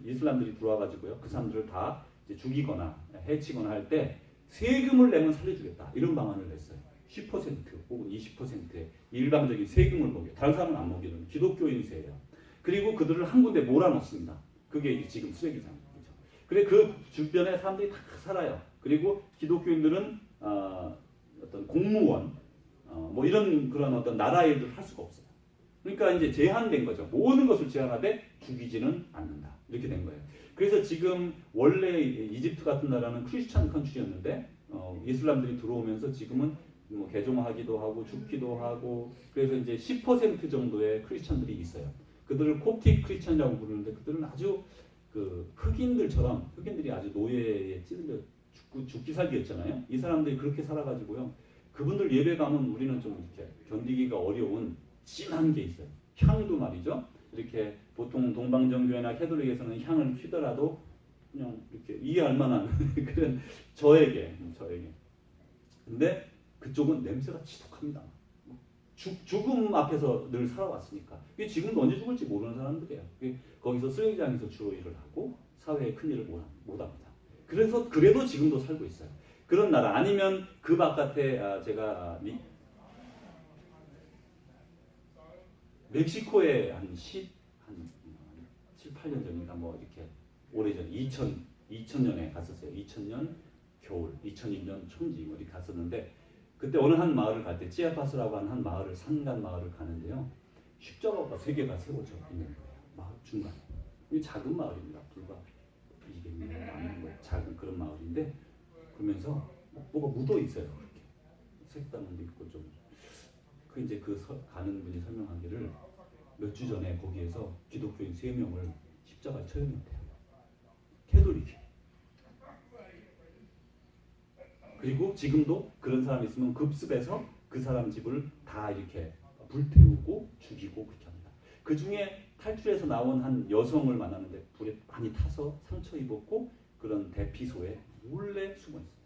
이슬람들이 들어와가지고요, 그 사람들을 다 이제 죽이거나 해치거나 할 때 세금을 내면 살려주겠다 이런 방안을 냈어요. 10% 혹은 20%의 일방적인 세금을 먹여요. 다른 사람은 안 먹이는 기독교인세예요. 그리고 그들을 한 군데 몰아넣습니다. 그게 이제 지금 쓰레기장이죠. 그래 그 주변에 사람들이 다 살아요. 그리고 기독교인들은 어떤 공무원 뭐 이런 그런 어떤 나라 일을 할 수가 없어요. 그러니까 이제 제한된 거죠. 모든 것을 제한하되 죽이지는 않는다. 이렇게 된 거예요. 그래서 지금 원래 이집트 같은 나라는 크리스천 컨트리였는데 이슬람들이 들어오면서 지금은 뭐 개종하기도 하고 죽기도 하고 그래서 이제 10% 정도의 크리스천들이 있어요. 그들을 콥틱 크리스천이라고 부르는데 그들은 아주 그 흑인들이 아주 노예에 찌들려 죽기 살기였잖아요. 이 사람들이 그렇게 살아가지고요. 그분들 예배 가면 우리는 좀 이렇게 견디기가 어려운 진한 게 있어요. 향도 말이죠. 이렇게 보통 동방정교회나 캐톨릭에서는 향을 피더라도 그냥 이렇게 이해할 만한 그런 저에게. 근데 그쪽은 냄새가 지독합니다. 죽음 앞에서 늘 살아왔으니까. 지금도 언제 죽을지 모르는 사람들이에요. 거기서 쓰레기장에서 주로 일을 하고 사회에 큰 일을 못합니다. 그래도 지금도 살고 있어요. 그런 나라 아니면 그 바깥에 제가 멕시코에 한 7, 8년 전인가 뭐 이렇게 오래전 2000년에 갔었어요. 2000년 겨울, 2001년 춘지 뭐 이렇게 갔었는데 그때 어느 한 마을을 갈 때 치아파스라고 하는 한 마을을 산간 마을을 가는데요. 십자가가 3개가 세워져 있는 거예요. 마을 중간에. 이 작은 마을입니다. 불과 200명 남는 거 작은 그런 마을인데 그러면서 뭐가 묻어 있어요. 그렇게 색당도 있고 좀. 이제 가는 분이 설명하기를 몇 주 전에 거기에서 기독교인 3명을 십자가에 처형했대요. 캐톨릭이. 그리고 지금도 그런 사람 있으면 급습해서 그 사람 집을 다 이렇게 불태우고 죽이고 그렇게 합니다. 그 중에 탈출해서 나온 한 여성을 만났는데 불에 많이 타서 상처 입었고 그런 대피소에 몰래 숨어 있어요.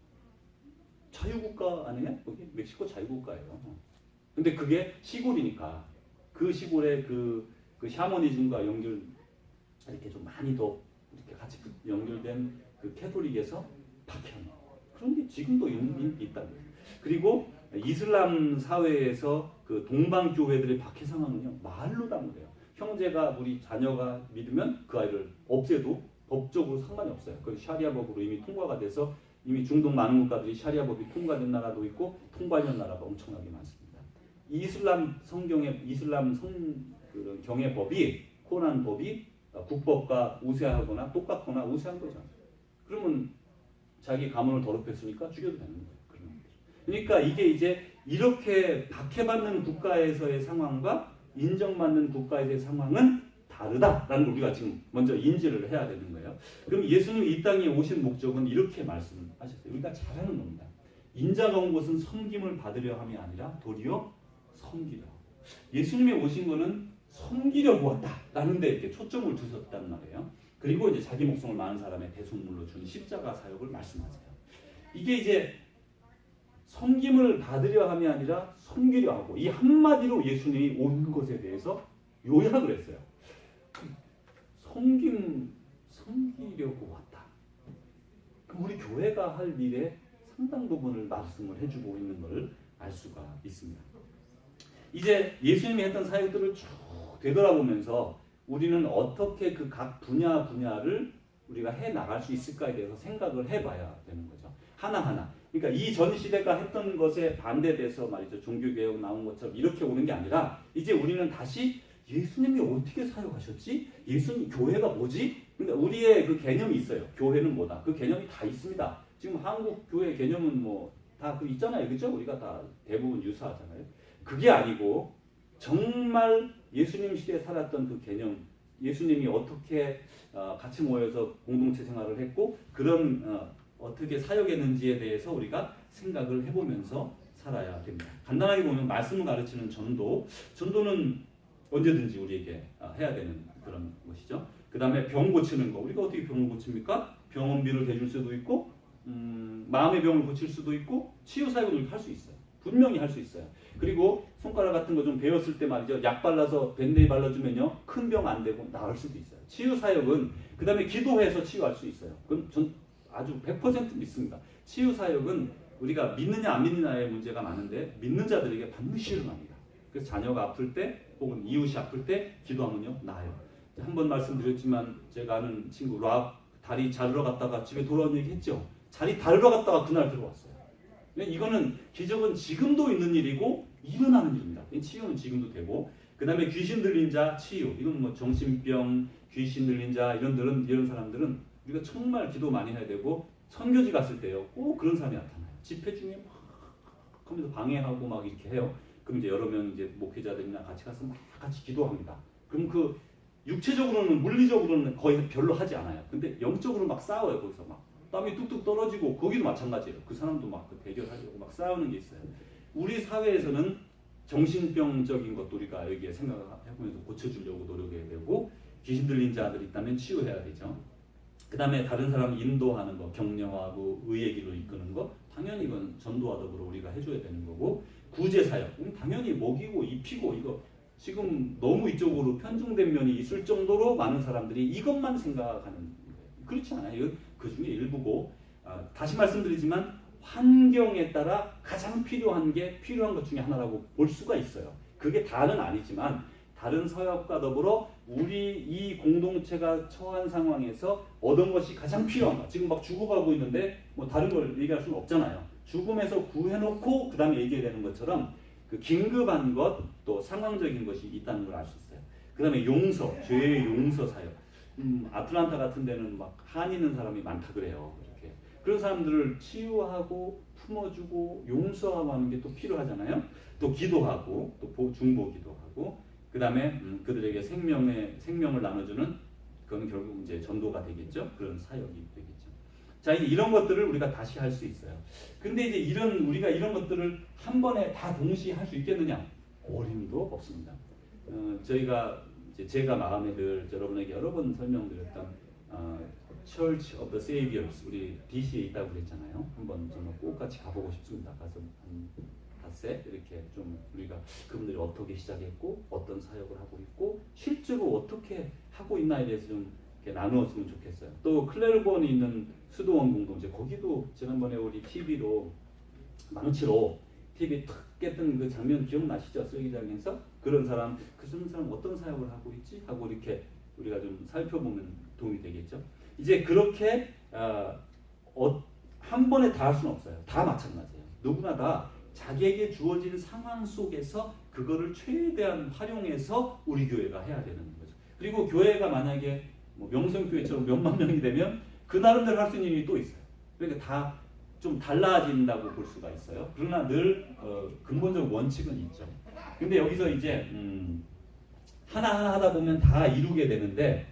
자유국가 아니에요? 거기 멕시코 자유국가예요. 근데 그게 시골이니까 그 시골에 그 샤머니즘과 이렇게 좀 많이 더 이렇게 같이 연결된 그 캐톨릭에서 박해하는 그런 게 지금도 있다는 거예요. 그리고 이슬람 사회에서 그 동방 교회들의 박해 상황은요 말로 다 못해요. 형제가 우리 자녀가 믿으면 그 아이를 없애도 법적으로 상관이 없어요. 그 샤리아 법으로 이미 통과가 돼서 이미 중동 많은 국가들이 샤리아 법이 통과된 나라도 있고 통과된 나라가 엄청나게 많습니다. 이슬람 경애법이 코란 법이 국법과 우세하거나 똑같거나 우세한 거죠. 그러면 자기 가문을 더럽혔으니까 죽여도 되는 거예요. 그러니까 이게 이제 이렇게 박해받는 국가에서의 상황과 인정받는 국가에서의 상황은 다르다라는 걸 우리가 지금 먼저 인지를 해야 되는 거예요. 그럼 예수님이 이 땅에 오신 목적은 이렇게 말씀하셨어요. 우리가 잘 아는 겁니다. 인자가 온 것은 섬김을 받으려 함이 아니라 도리어 섬기려. 예수님이 오신 것은 섬기려고 왔다라는 데 이렇게 초점을 두셨단 말이에요. 그리고 이제 자기 목숨을 많은 사람의 대속물로 준 십자가 사역을 말씀하세요. 이게 이제 섬김을 받으려 함이 아니라 섬기려 하고 이 한마디로 예수님이 온 것에 대해서 요약을 했어요. 섬기려고 왔다. 그럼 우리 교회가 할 일에 상당 부분을 말씀을 해주고 있는 걸 알 수가 있습니다. 이제 예수님이 했던 사역들을 쭉 되돌아보면서 우리는 어떻게 그 각 분야를 우리가 해 나갈 수 있을까에 대해서 생각을 해봐야 되는 거죠. 하나하나. 그러니까 이 전 시대가 했던 것에 반대돼서 말이죠. 종교개혁 나온 것처럼 이렇게 오는 게 아니라 이제 우리는 다시 예수님이 어떻게 사역하셨지? 예수님 교회가 뭐지? 그러니까 우리의 그 개념이 있어요. 교회는 뭐다? 그 개념이 다 있습니다. 지금 한국 교회 개념은 뭐 다 그 있잖아요. 그죠? 우리가 다 대부분 유사하잖아요. 그게 아니고 정말 예수님 시대에 살았던 그 개념, 예수님이 어떻게 같이 모여서 공동체 생활을 했고 그런 어떻게 사역했는지에 대해서 우리가 생각을 해보면서 살아야 됩니다. 간단하게 보면 말씀을 가르치는 전도는 언제든지 우리에게 해야 되는 그런 것이죠. 그 다음에 병 고치는 거, 우리가 어떻게 병을 고칩니까? 병원비를 대줄 수도 있고 마음의 병을 고칠 수도 있고 치유 사역을 할 수 있어요. 분명히 할 수 있어요. 그리고 손가락 같은 거 좀 베었을 때 말이죠. 약 발라서 밴드에 발라주면요. 큰 병 안 되고 나을 수도 있어요. 치유 사역은 그 다음에 기도해서 치유할 수 있어요. 그건 전 아주 100% 믿습니다. 치유 사역은 우리가 믿느냐 안 믿느냐의 문제가 많은데 믿는 자들에게 반드시 일어납니다. 그래서 자녀가 아플 때 혹은 이웃이 아플 때 기도하면요. 나아요. 한 번 말씀드렸지만 제가 아는 친구 랍 다리 자르러 갔다가 집에 돌아온 얘기 했죠. 다리 자르러 갔다가 그날 들어왔어요. 이거는 기적은 지금도 있는 일이고 일어나는 일입니다. 치유는 지금도 되고 그 다음에 귀신 들린 자 치유 이건 뭐 정신병 귀신 들린 자 이런 사람들은 우리가 정말 기도 많이 해야 되고 선교지 갔을 때요 꼭 그런 사람이 나타나요. 집회 중에 막 하면서 방해하고 막 이렇게 해요. 그럼 이제 여러 명 이제 목회자들이나 같이 가서 막 같이 기도합니다. 그럼 그 육체적으로는 물리적으로는 거의 별로 하지 않아요. 근데 영적으로 막 싸워요. 거기서 막 땀이 뚝뚝 떨어지고 거기도 마찬가지예요. 그 사람도 막 대결하려고 막 싸우는 게 있어요. 우리 사회에서는 정신병적인 것도 우리가 여기에 생각해보면서 고쳐주려고 노력해야 되고 귀신 들린 자들이 있다면 치유해야 되죠. 그 다음에 다른 사람 인도하는 거, 격려하고 의의 길로 이끄는 거 당연히 이건 전도와 더불어 우리가 해줘야 되는 거고 구제사역 당연히 먹이고 입히고 이거 지금 너무 이쪽으로 편중된 면이 있을 정도로 많은 사람들이 이것만 생각하는 거예요. 그렇지 않아요. 그 중에 일부고 다시 말씀드리지만 환경에 따라 가장 필요한 것 중에 하나라고 볼 수가 있어요. 그게 다는 아니지만 다른 서역과 더불어 우리 이 공동체가 처한 상황에서 얻은 것이 가장 필요한가. 지금 막 죽어가고 있는데 뭐 다른 걸 얘기할 수는 없잖아요. 죽음에서 구해놓고 그 다음에 얘기해야 되는 것처럼 그 긴급한 것 또 상황적인 것이 있다는 걸 알 수 있어요. 그 다음에 용서, 죄의 용서 사역. 아틀란타 같은 데는 막 한이 있는 사람이 많다 그래요. 이렇게 그런 사람들을 치유하고 품어주고 용서하고 하는 게 또 필요하잖아요. 또 기도하고 또 중보 기도하고 그 다음에 그들에게 생명을 나눠주는 그건 결국 이제 전도가 되겠죠. 그런 사역이 되겠죠. 자, 이런 것들을 우리가 다시 할 수 있어요. 근데 이제 우리가 이런 것들을 한 번에 다 동시에 할 수 있겠느냐? 어림도 없습니다. 제가 마음에 늘 여러분에게 여러 번 설명드렸던 Church of the Saviors 우리 DC에 있다고 그랬잖아요. 한번 정말 꼭 같이 가보고 싶습니다. 가서 한 닷새 이렇게 좀 우리가 그분들이 어떻게 시작했고 어떤 사역을 하고 있고 실제로 어떻게 하고 있나에 대해서 좀 이렇게 나누었으면 좋겠어요. 또 클레르본에 있는 수도원 공동체 거기도 지난번에 우리 TV로 망치로 TV 탁 깼던 그 장면 기억나시죠? 쓰레기장에서 그런 사람 어떤 사역을 하고 있지? 하고 이렇게 우리가 좀 살펴보면 도움이 되겠죠. 이제 그렇게 한 번에 다 할 수는 없어요. 다 마찬가지예요. 누구나 다 자기에게 주어진 상황 속에서 그거를 최대한 활용해서 우리 교회가 해야 되는 거죠. 그리고 교회가 만약에 뭐 명성교회처럼 몇만 명이 되면 그 나름대로 할 수 있는 일이 또 있어요. 그러니까 다 좀 달라진다고 볼 수가 있어요. 그러나 늘 근본적 원칙은 있죠. 근데 여기서 이제 하나하나 하다 보면 다 이루게 되는데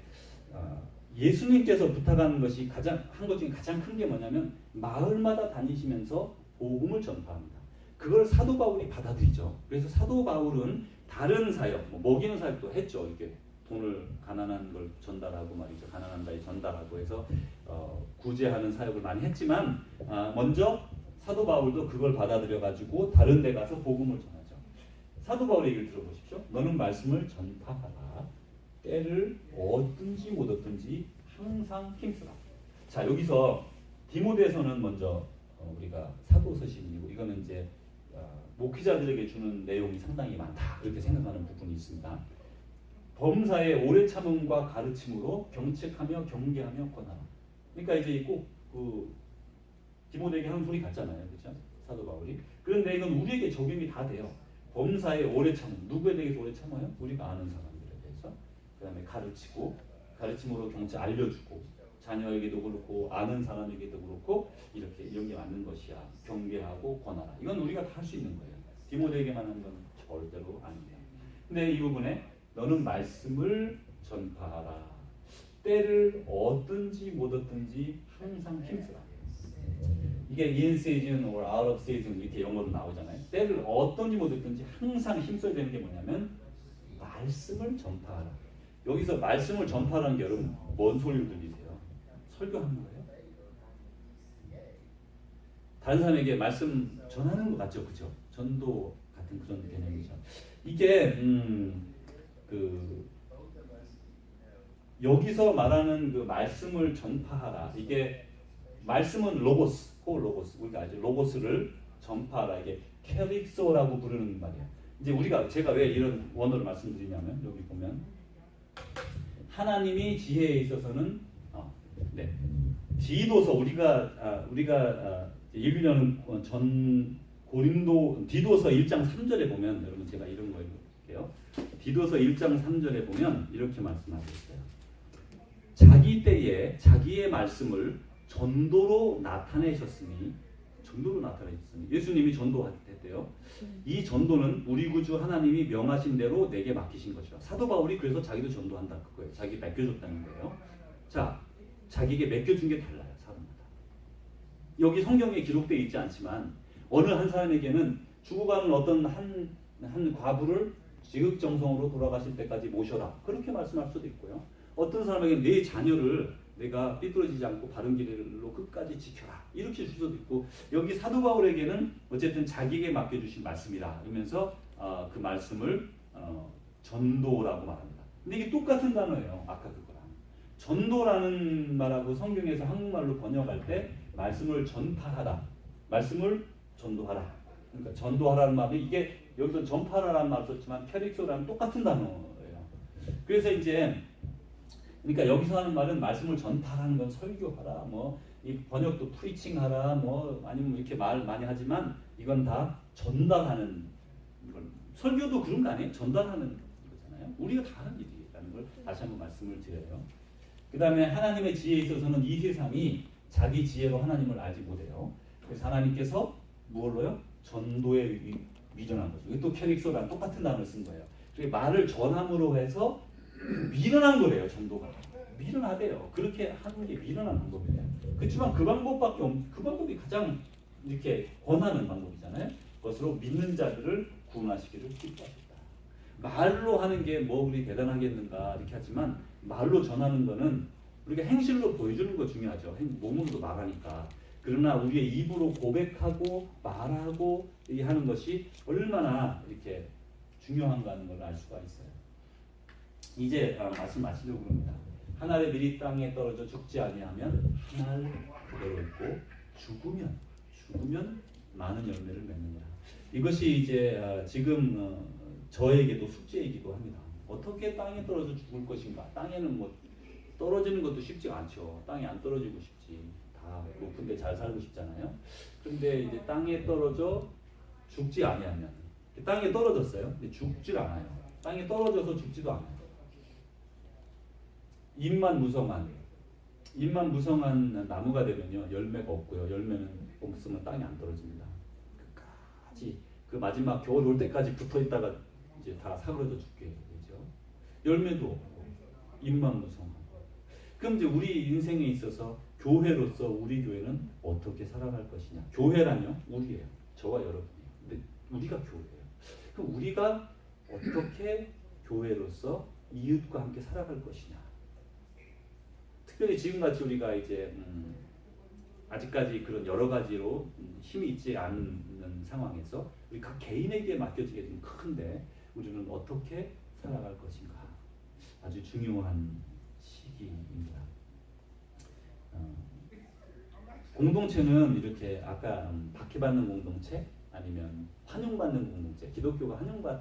예수님께서 부탁하는 것이 한 것 중에 가장 큰 게 뭐냐면 마을마다 다니시면서 복음을 전파합니다. 그걸 사도 바울이 받아들이죠. 그래서 사도 바울은 다른 사역, 먹이는 사역도 했죠. 이렇게 돈을 가난한 걸 전달하고 말이죠. 가난한 자에 전달하고 해서 구제하는 사역을 많이 했지만 먼저 사도 바울도 그걸 받아들여 가지고 다른 데 가서 복음을 전하죠. 사도 바울의 얘기를 들어보십시오. 너는 말씀을 전파하라. 때를 얻든지 못 얻든지 항상 힘쓰라. 자, 여기서 디모데서는 먼저 우리가 사도 서신이고 이거는 이제 목회자들에게 주는 내용이 상당히 많다. 그렇게 생각하는 부분이 있습니다. 범사의 오래 참음과 가르침으로 경책하며 경계하며 권하라. 그러니까 이제 꼭그 디모데에게 하는 소리 같잖아요, 그렇죠? 사도 바울이. 그런데 이건 우리에게 적용이 다 돼요. 범사의 오래 참음. 누구에 대해서 오래 참아요? 우리가 아는 사람들에 대해서. 그다음에 가르치고, 가르침으로 경체 알려주고, 자녀에게도 그렇고 아는 사람에게도 그렇고 이렇게 이런 게 맞는 것이야. 경계하고 권하라. 이건 우리가 다 할 수 있는 거예요. 디모데에게만 하는 건 절대로 아닙니다. 근데 이 부분에 너는 말씀을 전파하라. 때를 얻든지 못 얻든지 항상 힘쓰라. 이게 in season or out of season 이렇게 영어로 나오잖아요. 때를 얻든지 못 얻든지 항상 힘써야 되는 게 뭐냐면 말씀을 전파하라. 여기서 말씀을 전파하라는 게 여러분 뭔 소리를 들리세요? 설교하는 거예요? 다른 사람에게 말씀 전하는 것 같죠, 그죠? 전도 같은 그런 개념이죠. 이게 여기서 말하는 그 말씀을 전파하라. 이게 말씀은 로고스, 로고스 우리가 알죠. 로고스를 전파하라. 이게 캐릭소라고 부르는 말이에요. 이제 제가 왜 이런 원어를 말씀드리냐면 여기 보면 하나님이 지혜에 있어서는 디도서 우리가 읽으려는 전 고린도 디도서 1장 3절에 보면 여러분 제가 이런 거 읽을게요. 디도서 1장 3절에 보면 이렇게 말씀하고 있어요. 자기 때에 자기의 말씀을 전도로 나타내셨으니 예수님이 전도했대요. 이 전도는 우리 구주 하나님이 명하신 대로 내게 맡기신 것이라. 사도 바울이 그래서 자기도 전도한다 그거예요. 자기 맡겨줬다는 거예요. 자, 자기에게 맡겨준 게 달라요. 사람마다. 여기 성경에 기록되어 있지 않지만 어느 한 사람에게는 죽어가는 어떤 한 과부를 지극정성으로 돌아가실 때까지 모셔라. 그렇게 말씀할 수도 있고요. 어떤 사람에게는 내 자녀를 내가 삐뚤어지지 않고 바른 길로 끝까지 지켜라. 이렇게 줄 수도 있고 여기 사도 바울에게는 어쨌든 자기에게 맡겨주신 말씀이라 이러면서 그 말씀을 전도라고 말합니다. 근데 이게 똑같은 단어예요. 아까 그거랑. 전도라는 말하고 성경에서 한국말로 번역할 때 말씀을 전파하라. 말씀을 전도하라. 그러니까 전도하라는 말이 이게 여기서 전파하라는 말 썼지만 캐릭소라는 똑같은 단어예요. 그래서 이제 그러니까 여기서 하는 말은 말씀을 전파하는 건 설교하라, 이 번역도 프리칭하라, 아니면 이렇게 말 많이 하지만 이건 다 전달하는 이건 설교도 그런 거 아니에요? 전달하는 거잖아요. 우리가 다 하는 일이라는 걸 다시 한번 말씀을 드려요. 그 다음에 하나님의 지혜에 있어서는 이 세상이 자기 지혜로 하나님을 알지 못해요. 그래서 하나님께서 무엇로요? 전도에 미련한 거죠. 또 캐릭터랑 똑같은 단어를 쓴 거예요. 말을 전함으로 해서 미련한 거래요. 전도가 미련하대요. 그렇게 하는 게 미련한 방법이에요. 그렇지만 그 방법이 가장 이렇게 권하는 방법이잖아요. 그것으로 믿는 자들을 구원하시기를 기뻐하셨다. 말로 하는 게 뭐 우리 대단하겠는가 이렇게 하지만 말로 전하는 거는 우리가 행실로 보여주는 거 중요하죠. 몸으로도 말하니까. 그러나 우리의 입으로 고백하고 말하고 하는 것이 얼마나 이렇게 중요한가 하는 걸 알 수가 있어요. 이제 말씀 마치려고 합니다. 한 알의 밀이 땅에 떨어져 죽지 아니하면 한 알 그대로 있고 죽으면 많은 열매를 맺는다. 이것이 이제 지금 저에게도 숙제이기도 합니다. 어떻게 땅에 떨어져 죽을 것인가? 땅에는 떨어지는 것도 쉽지 않죠. 땅에 안 떨어지고 싶지. 다 높은 데 잘 살고 싶잖아요. 그런데 이제 땅에 떨어져 죽지 아니하면 땅에 떨어졌어요. 근데 죽질 않아요. 땅에 떨어져서 죽지도 않아요. 잎만 무성한 나무가 되면요 열매가 없고요. 열매는 없으면 땅에 안 떨어집니다. 끝까지 그 마지막 겨울 올 때까지 붙어 있다가 이제 다 사그러져 죽게 되죠. 열매도 없고 잎만 무성하고. 그럼 이제 우리 인생에 있어서 교회로서 우리 교회는 어떻게 살아갈 것이냐? 교회라뇨 우리예요. 저와 여러분이에요. 근데 우리가 교회예요. 그럼 우리가 어떻게 교회로서 이웃과 함께 살아갈 것이냐? 특별히 지금같이 우리가 이제 아직까지 그런 여러 가지로 힘이 있지 않는 상황에서 우리 각 개인에게 맡겨지게 좀 큰데 우리는 어떻게 살아갈 것인가? 아주 중요한 시기입니다. 공동체는 이렇게 아까 박해받는 공동체, 아니면 환영받는 공동체, 기독교가 환영받